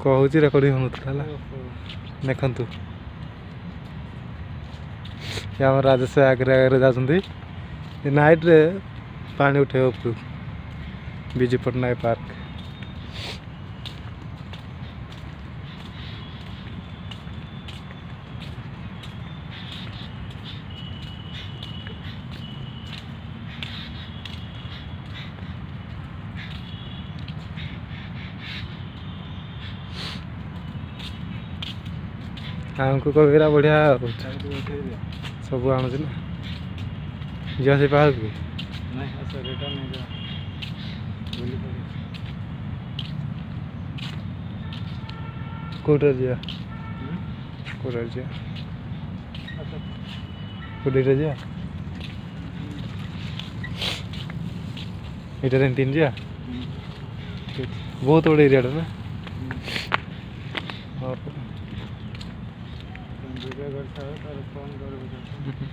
कहूँ रेकर्डिंग होता देखु आम राजस्व आगे आगे जाती नाइट रे पानी उठे विजु पट्टनायक पार्क हमको कबीरा बढ़िया सब आणुच ना जा से पार्क की कोटर जा कोटर जा कोटर जा इधर तीन जा बहुत बड़े एरिया ना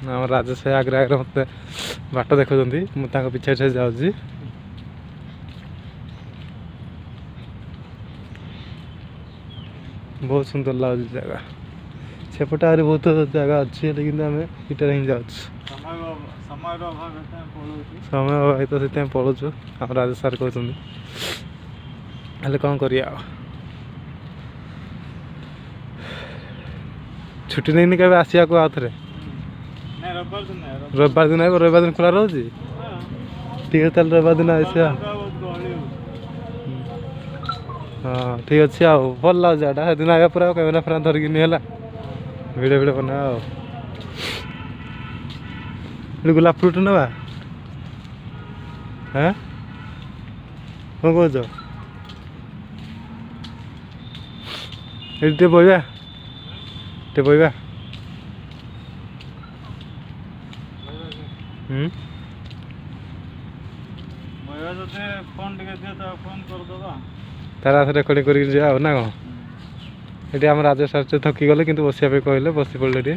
आम राजस्व आगे आगे मत बाट देखा मुझे पिछे पिछे जाऊँगी बहुत सुंदर लगुच जगह सेपटे आज बहुत जगह अच्छी लेकिन आम इटार ही जाऊँ समय अभाव तो से पलुचु आम राजेश सार कहते कौन करिया छुट्टी नहीं कभी आसिया को आउे रविवार दिन आए रविवार दिन खुला रोचे ठीक है रविवार दिन आसिया हाँ ठीक अच्छे आओ भल लगे जाटा दिन आया पूरा कैमेरा फ्राम धरिकी है भिडियो भिडियो बना गोलाप फ्रुट नवा हाँ कौन कौच ये बहवा टे बहवा तार हाथ रेकर्डिंग कर ना कौन ये आम राजेश सार थकी गले कि बस कहले बस पड़े